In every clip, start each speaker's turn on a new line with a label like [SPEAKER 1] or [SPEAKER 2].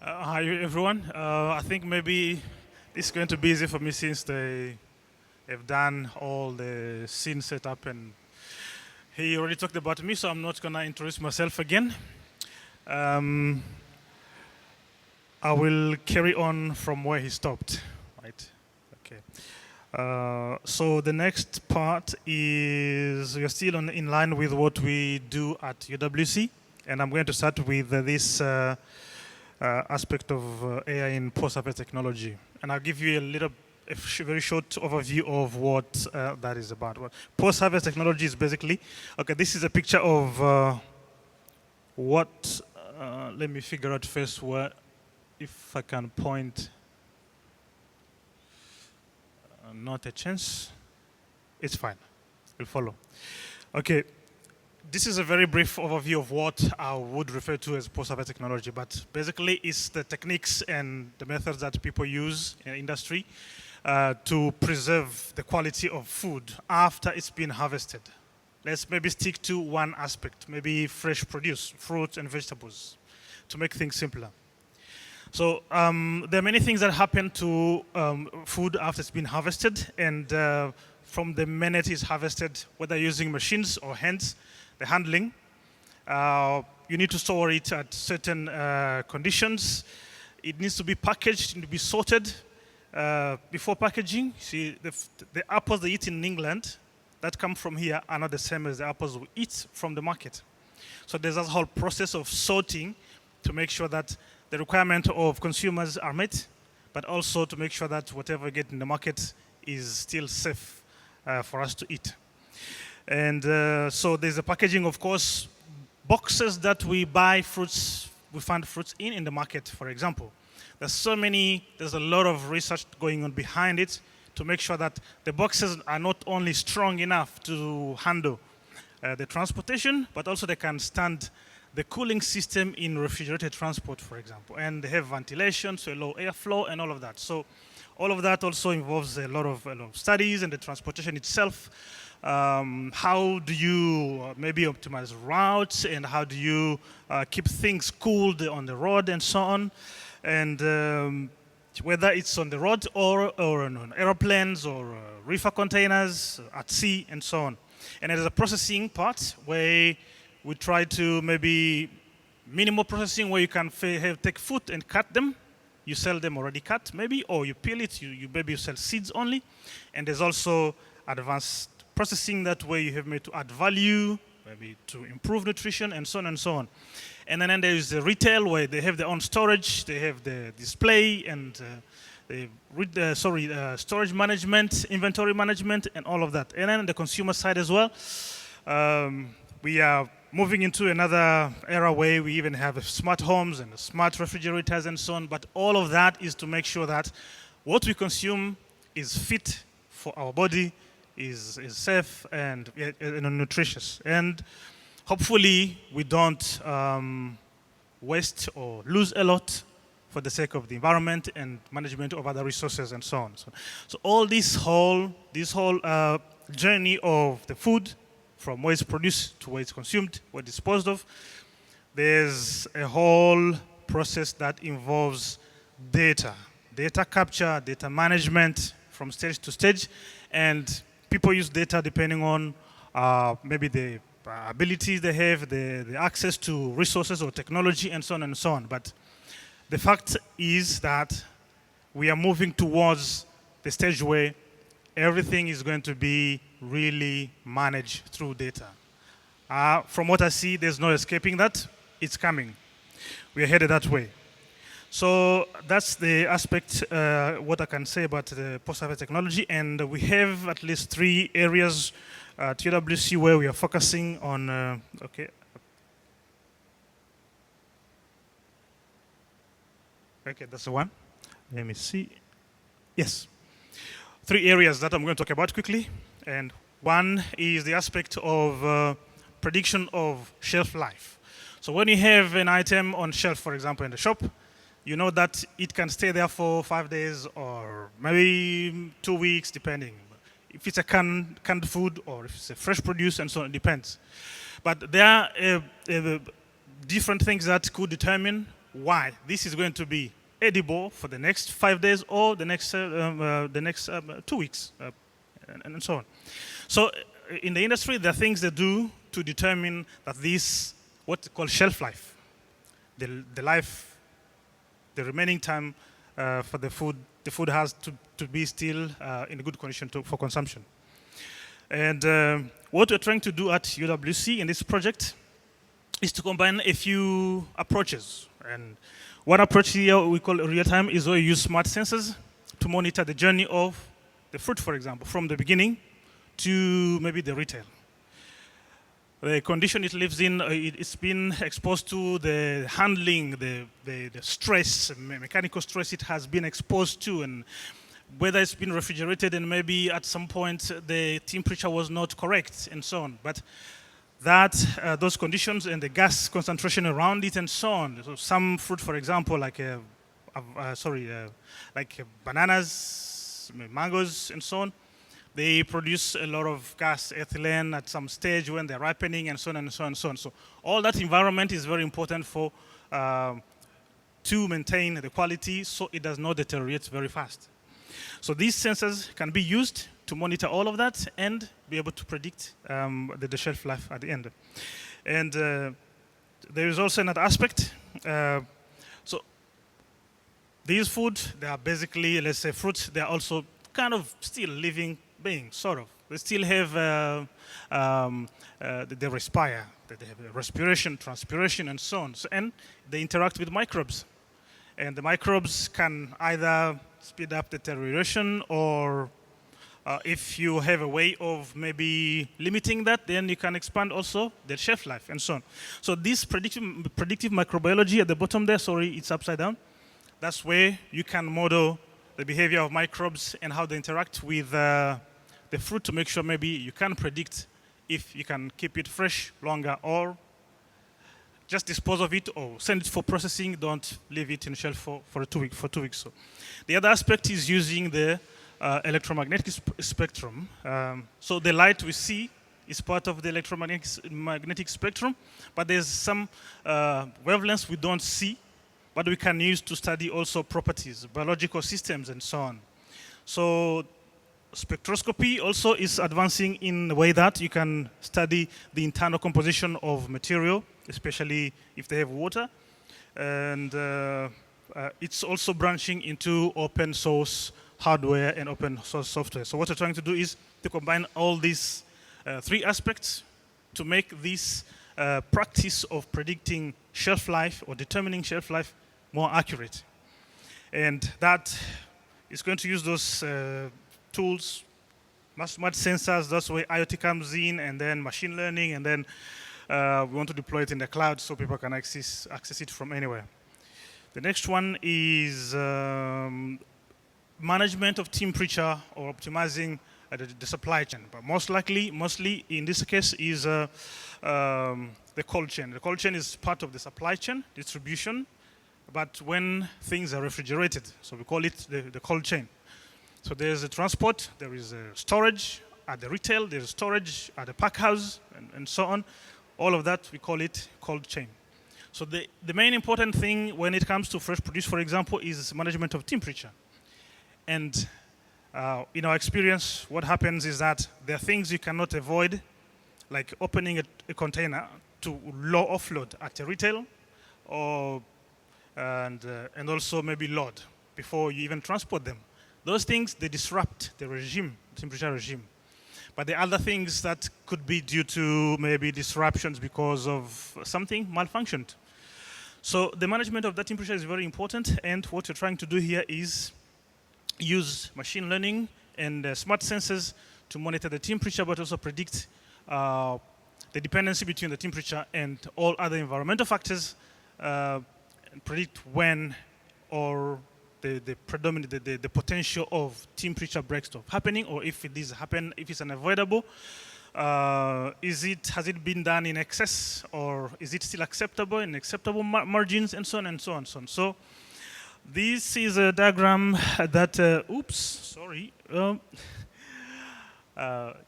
[SPEAKER 1] Hi everyone. I think maybe this is going to be easy for me since they have done all the scene setup and he already talked about me, so I'm not gonna introduce myself again. Um, I will carry on from where he stopped. Right. Okay. So the next part is we are still in line with what we do at UWC, and I'm going to start with this. Aspect of AI in post-harvest technology. And I'll give you very short overview of what that is about. Well, post-harvest technology is basically, okay, this is a picture of what, let me figure out first where, if I can point, not a chance, it's fine, we'll follow. Okay, this is a very brief overview of what I would refer to as post-harvest technology, but basically it's the techniques and the methods that people use in industry to preserve the quality of food after it's been harvested. Let's maybe stick to one aspect, maybe fresh produce, fruits and vegetables, to make things simpler. So there are many things that happen to food after it's been harvested, and from the minute it's harvested, whether using machines or hands, the handling. You need to store it at certain conditions. It needs to be packaged, it needs to be sorted before packaging. See, the apples they eat in England that come from here are not the same as the apples we eat from the market. So there's a whole process of sorting to make sure that the requirement of consumers are met, but also to make sure that whatever we get in the market is still safe for us to eat. And so there's a packaging, of course, boxes that we buy fruits, we find fruits in the market, for example. There's a lot of research going on behind it to make sure that the boxes are not only strong enough to handle the transportation, but also they can stand the cooling system in refrigerated transport, for example. And they have ventilation, so low airflow and all of that. So all of that also involves a lot of studies and the transportation itself. How do you maybe optimize routes, and how do you keep things cooled on the road and so on, and whether it's on the road or on aeroplanes or reefer containers at sea and so on. And there's a processing part where we try to maybe minimal processing, where you can take fruit and cut them. You sell them already cut maybe, or you peel it, maybe you sell seeds only. And there's also advanced processing that way you have made to add value, maybe to improve nutrition, and so on and so on. And then there is the retail, where they have their own storage, they have the display, and storage management, inventory management, and all of that. And then the consumer side as well. We are moving into another era where we even have smart homes and smart refrigerators and so on. But all of that is to make sure that what we consume is fit for our body, is safe and nutritious. And hopefully we don't waste or lose a lot for the sake of the environment and management of other resources and so on. So all this whole journey of the food, from where it's produced to where it's consumed, where it's disposed of, there's a whole process that involves data capture, data management from stage to stage, and people use data depending on maybe the abilities they have, the access to resources or technology, and so on and so on. But the fact is that we are moving towards the stage where everything is going to be really managed through data. From what I see, there's no escaping that. It's coming. We are headed that way. So that's the aspect, what I can say about the post-harvest technology. And we have at least 3 areas at UWC where we are focusing on, okay, that's the one. Let me see. Yes. 3 areas that I'm going to talk about quickly. And one is the aspect of prediction of shelf life. So when you have an item on shelf, for example, in the shop, you know that it can stay there for 5 days or maybe 2 weeks, depending. If it's a canned food or if it's a fresh produce and so on, it depends. But there are different things that could determine why this is going to be edible for the next 5 days or the next 2 weeks, and so on. So in the industry, there are things they do to determine that this, what they call shelf life, the life, the remaining time for the food has to be still in a good condition for consumption. And what we're trying to do at UWC in this project is to combine a few approaches. And one approach here we call real-time is where we use smart sensors to monitor the journey of the fruit, for example, from the beginning to maybe the retail. The condition it lives in, it's been exposed to the handling, the stress, mechanical stress it has been exposed to, and whether it's been refrigerated and maybe at some point the temperature was not correct and so on. But that, those conditions and the gas concentration around it and so on. So some fruit, for example, like bananas, mangoes and so on, they produce a lot of gas, ethylene at some stage when they're ripening and so on and so on and so on. So all that environment is very important for to maintain the quality so it does not deteriorate very fast. So these sensors can be used to monitor all of that and be able to predict the shelf life at the end. And there is also another aspect. So these food, they are basically, let's say fruits, they are also kind of still living beings, sort of. They still have, they respire, they have respiration, transpiration, and so on. So, and they interact with microbes. And the microbes can either speed up deterioration or if you have a way of maybe limiting that, then you can expand also the shelf life and so on. So this predictive microbiology at the bottom there, sorry, it's upside down. That's where you can model the behavior of microbes and how they interact with the fruit to make sure maybe you can predict if you can keep it fresh longer or just dispose of it or send it for processing. Don't leave it in shelf for 2 weeks. So the other aspect is using the electromagnetic spectrum. So the light we see is part of the electromagnetic spectrum, but there's some wavelengths we don't see, but we can use to study also properties, biological systems, and so on. So spectroscopy also is advancing in the way that you can study the internal composition of material, especially if they have water. And it's also branching into open source hardware and open source software. So what we're trying to do is to combine all these three aspects to make this practice of predicting shelf life or determining shelf life more accurate. And that is going to use those tools, smart sensors. That's where IoT comes in, and then machine learning, and then we want to deploy it in the cloud so people can access it from anywhere. The next one is management of temperature or optimizing the supply chain. But mostly in this case is the cold chain. The cold chain is part of the supply chain, distribution, but when things are refrigerated, so we call it the cold chain. So there's a transport, there is a storage at the retail, there's storage at the pack house, and so on. All of that, we call it cold chain. So the main important thing when it comes to fresh produce, for example, is management of temperature. And in our experience, what happens is that there are things you cannot avoid, like opening a container to offload at a retail, and also maybe load before you even transport them. Those things, they disrupt the regime, temperature regime. But the other things that could be due to maybe disruptions because of something malfunctioned. So the management of that temperature is very important, and what you're trying to do here is use machine learning and smart sensors to monitor the temperature, but also predict the dependency between the temperature and all other environmental factors, and predict when or the potential of temperature breaks of happening, or if it is happen, if it's unavoidable, has it been done in excess, or is it still acceptable in acceptable margins, and so on and so on and so on. So this is a diagram that,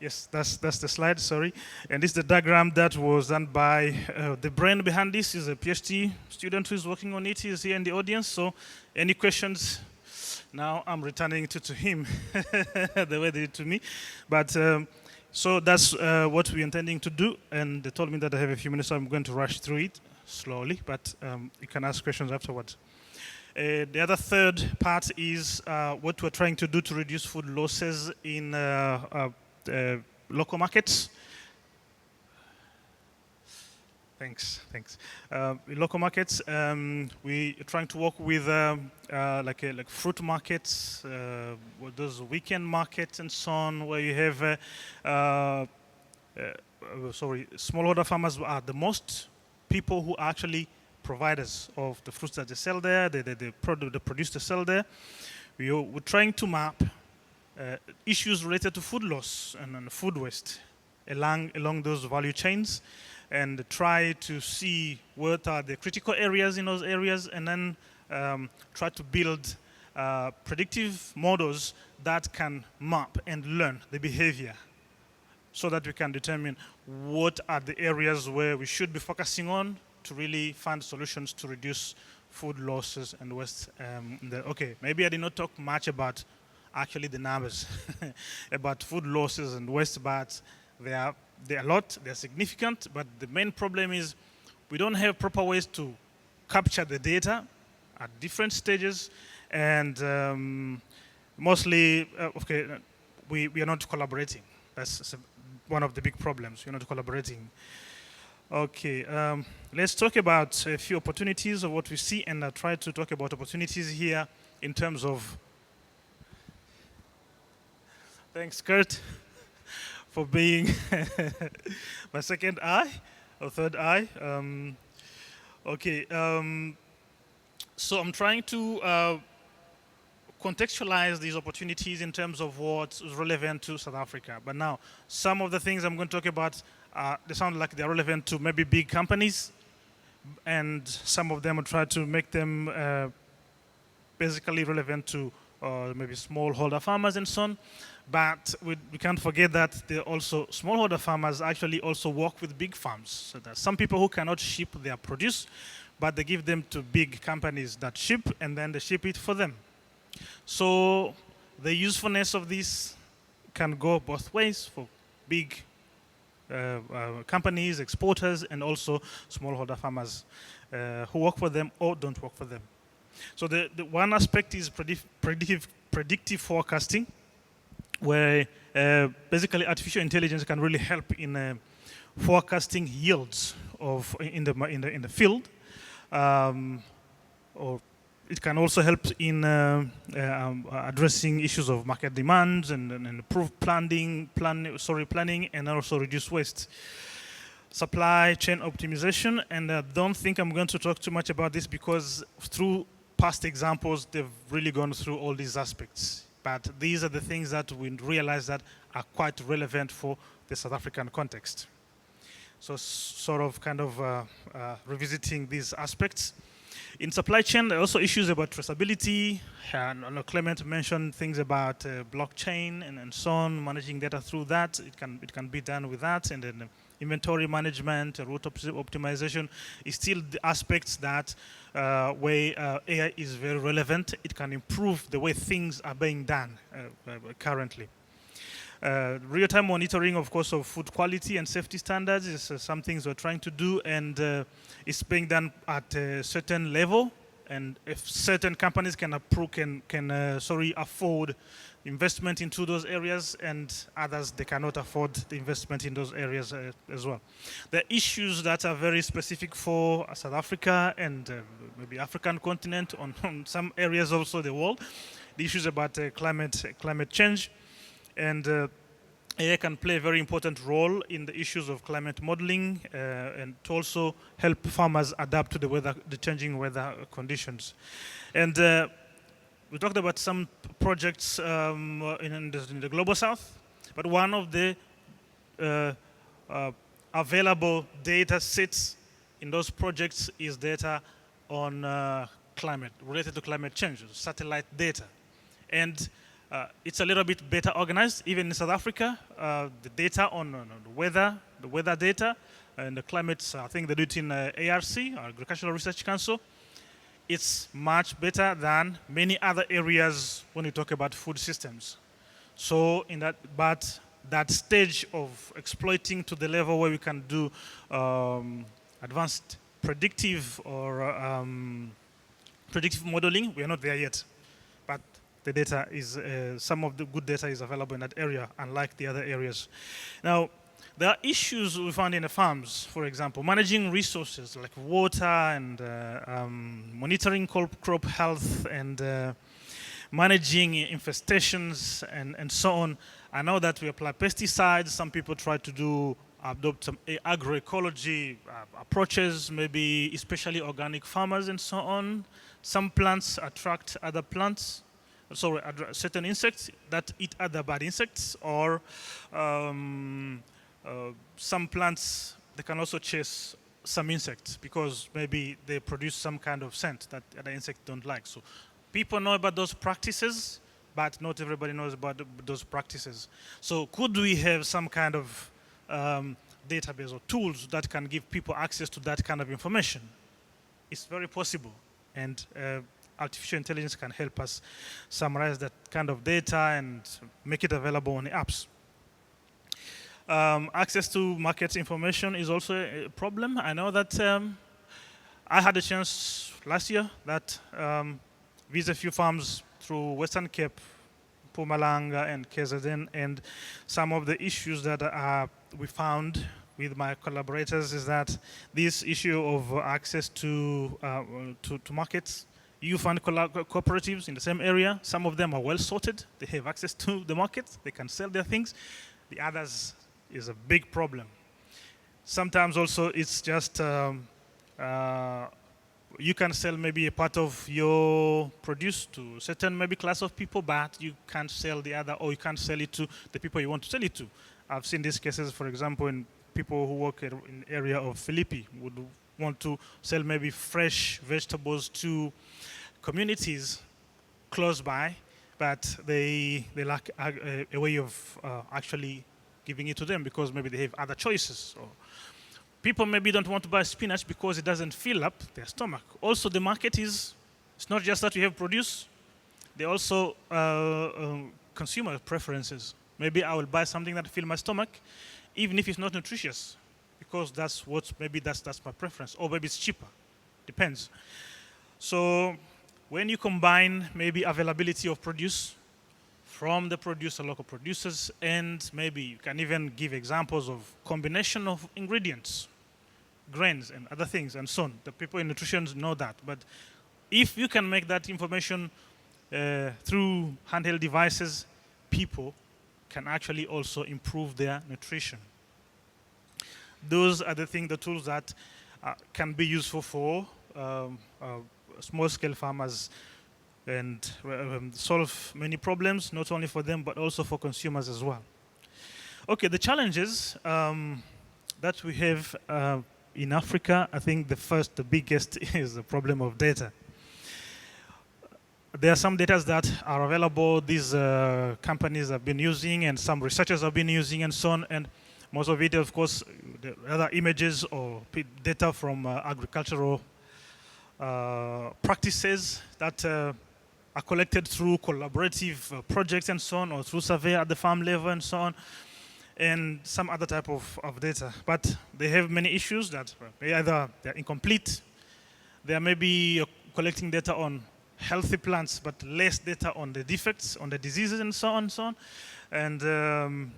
[SPEAKER 1] Yes, that's the slide. Sorry, and this is the diagram that was done by the brain behind this is a PhD student who is working on it. He's here in the audience. So, any questions? Now I'm returning to him the way they did to me, but. So that's what we're intending to do, and they told me that I have a few minutes, so I'm going to rush through it slowly, but you can ask questions afterwards. The other third part is what we're trying to do to reduce food losses in local markets. Thanks. In local markets, we're trying to work with like fruit markets, those weekend markets and so on, where you have smallholder farmers are the most people who are actually providers of the fruits that they sell there, the produce they sell there. We're trying to map issues related to food loss and food waste along those value chains, and try to see what are the critical areas in those areas, and then try to build predictive models that can map and learn the behavior so that we can determine what are the areas where we should be focusing on to really find solutions to reduce food losses and waste. Okay, maybe I did not talk much about actually the numbers about food losses and waste, but they're a lot, they're significant, but the main problem is we don't have proper ways to capture the data at different stages, and mostly, we are not collaborating. That's one of the big problems, we're not collaborating. Okay, let's talk about a few opportunities of what we see, and I'll try to talk about opportunities here in terms of. Thanks, Kurt, for being my second eye or third eye. So I'm trying to contextualize these opportunities in terms of what's relevant to South Africa. But now, some of the things I'm going to talk about, they sound like they're relevant to maybe big companies, and some of them will try to make them basically relevant to maybe smallholder farmers and so on. But we can't forget that they're also smallholder farmers actually also work with big farms. So there's some people who cannot ship their produce, but they give them to big companies that ship, and then they ship it for them. So the usefulness of this can go both ways for big companies, exporters, and also smallholder farmers who work for them or don't work for them. So the one aspect is predictive forecasting, where basically artificial intelligence can really help in forecasting yields in the field, or it can also help in addressing issues of market demands and improve planning, and also reduce waste. Supply chain optimization, and I don't think I'm going to talk too much about this because through past examples, they've really gone through all these aspects. But these are the things that we realize that are quite relevant for the South African context. So sort of kind of revisiting these aspects. In supply chain, there are also issues about traceability. Clement mentioned things about blockchain and so on, managing data through that. It can be done with that, and then inventory management, route optimization is still the aspects that where AI is very relevant. It can improve the way things are being done currently. Real-time monitoring, of course, of food quality and safety standards is some things we're trying to do, and it's being done at a certain level. And if certain companies can afford investment into those areas, and others they cannot afford the investment in those areas as well. There are issues that are very specific for South Africa and maybe African continent, on some areas also the world. The issues about climate change, and AI can play a very important role in the issues of climate modeling and to also help farmers adapt to the changing weather conditions. And we talked about some projects in the Global South, but one of the available data sets in those projects is data on climate, related to climate change, satellite data. And It's a little bit better organized. Even in South Africa, the data on the weather data and the climate, I think they do it in ARC, Agricultural Research Council. It's much better than many other areas when you talk about food systems. So but that stage of exploiting to the level where we can do advanced predictive or predictive modeling, we are not there yet. But the data is, some of the good data is available in that area, unlike the other areas. Now, there are issues we found in the farms, for example, managing resources like water and monitoring crop health and managing infestations and so on. I know that we apply pesticides. Some people try to adopt some agroecology approaches, maybe especially organic farmers and so on. Some plants attract other plants, certain insects that eat other bad insects, or some plants, they can also chase some insects because maybe they produce some kind of scent that other insects don't like. So people know about those practices, but not everybody knows about those practices. So could we have some kind of database or tools that can give people access to that kind of information? It's very possible, and artificial intelligence can help us summarize that kind of data and make it available on the apps. Access to market information is also a problem. I know that I had a chance last year that visit a few farms through Western Cape, Mpumalanga and KZN, and some of the issues that we found with my collaborators is that this issue of access to markets. You find cooperatives in the same area. Some of them are well sorted. They have access to the market. They can sell their things. The others is a big problem. Sometimes also it's just you can sell maybe a part of your produce to a certain maybe class of people, but you can't sell the other, or you can't sell it to the people you want to sell it to. I've seen these cases, for example, in people who work in the area of Philippi would want to sell maybe fresh vegetables to communities close by, but they lack a way of actually giving it to them because maybe they have other choices. Or people maybe don't want to buy spinach because it doesn't fill up their stomach. Also, the market it's not just that you have produce, they also consumer preferences. Maybe I will buy something that fills my stomach, even if it's not nutritious, because that's my preference, or maybe it's cheaper, depends. So when you combine maybe availability of produce from the producer, local producers, and maybe you can even give examples of combination of ingredients, grains and other things and so on. The people in nutrition know that. But if you can make that information through handheld devices, people can actually also improve their nutrition. Those are the tools that can be useful for small-scale farmers and solve many problems, not only for them, but also for consumers as well. Okay, the challenges that we have in Africa, I think the biggest is the problem of data. There are some data that are available, these companies have been using and some researchers have been using and so on, and most of it, of course, the other images or data from agricultural practices that are collected through collaborative projects and so on, or through survey at the farm level and so on, and some other type of data. But they have many issues that they're incomplete. They are maybe collecting data on healthy plants, but less data on the defects, on the diseases and so on. And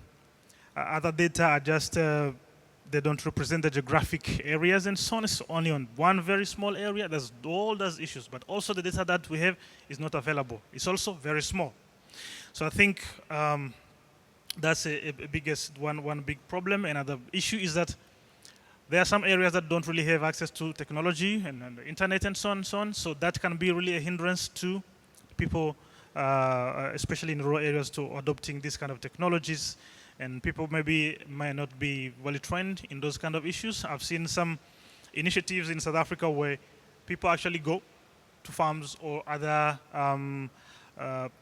[SPEAKER 1] other data are just, they don't represent the geographic areas and so on. It's only on one very small area. There's all those issues, but also the data that we have is not available. It's also very small. So I think that's a biggest one big problem. Another issue is that there are some areas that don't really have access to technology and the internet and so on. So that can be really a hindrance to people, especially in rural areas, to adopting these kind of technologies. And people might not be well trained in those kind of issues. I've seen some initiatives in South Africa where people actually go to farms or other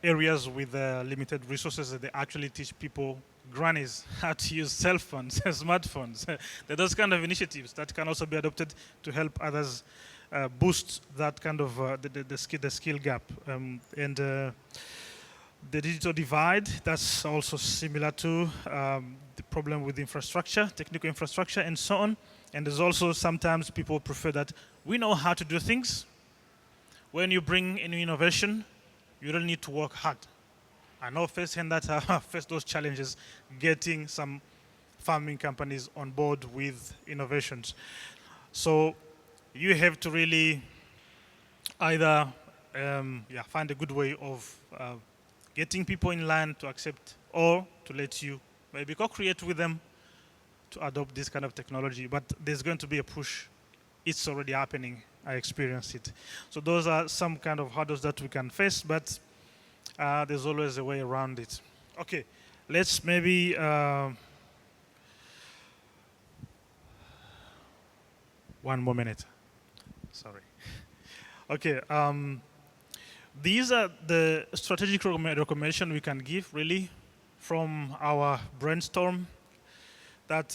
[SPEAKER 1] areas with limited resources, that they actually teach people, grannies, how to use cell phones, smartphones. There are those kind of initiatives that can also be adopted to help others boost that kind of the skill gap. And the digital divide, that's also similar to the problem with infrastructure, technical infrastructure, and so on. And there's also sometimes people prefer that we know how to do things. When you bring in innovation, you don't need to work hard. I know firsthand that I faced those challenges getting some farming companies on board with innovations. So you have to really either find a good way of getting people in line to accept, or to let you maybe co-create with them to adopt this kind of technology. But there's going to be a push. It's already happening. I experienced it. So those are some kind of hurdles that we can face, but there's always a way around it. Okay, let's maybe one more minute. Sorry. Okay. These are the strategic recommendation we can give, really, from our brainstorm that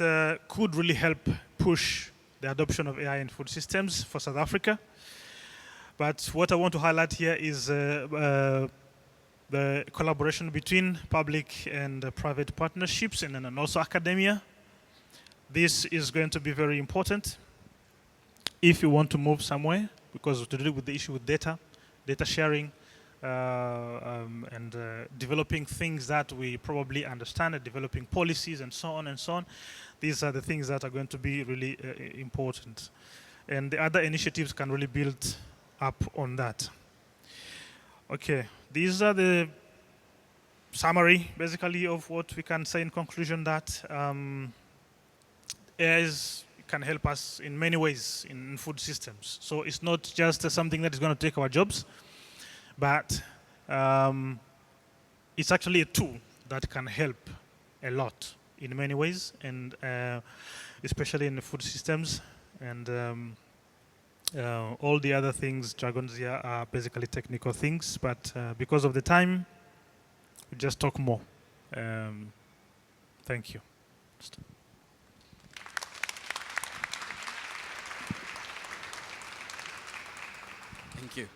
[SPEAKER 1] could really help push the adoption of AI in food systems for South Africa. But what I want to highlight here is the collaboration between public and private partnerships, and then also academia. This is going to be very important if you want to move somewhere, because to deal with the issue with data sharing, and developing things that we probably understand, and developing policies and so on and so on. These are the things that are going to be really important. And the other initiatives can really build up on that. Okay, these are the summary, basically, of what we can say in conclusion, that AI can help us in many ways in food systems. So it's not just something that is going to take our jobs, but it's actually a tool that can help a lot in many ways, and especially in the food systems. And all the other things, jargons here, are basically technical things, but because of the time, we just talk more. Thank you.
[SPEAKER 2] Thank you.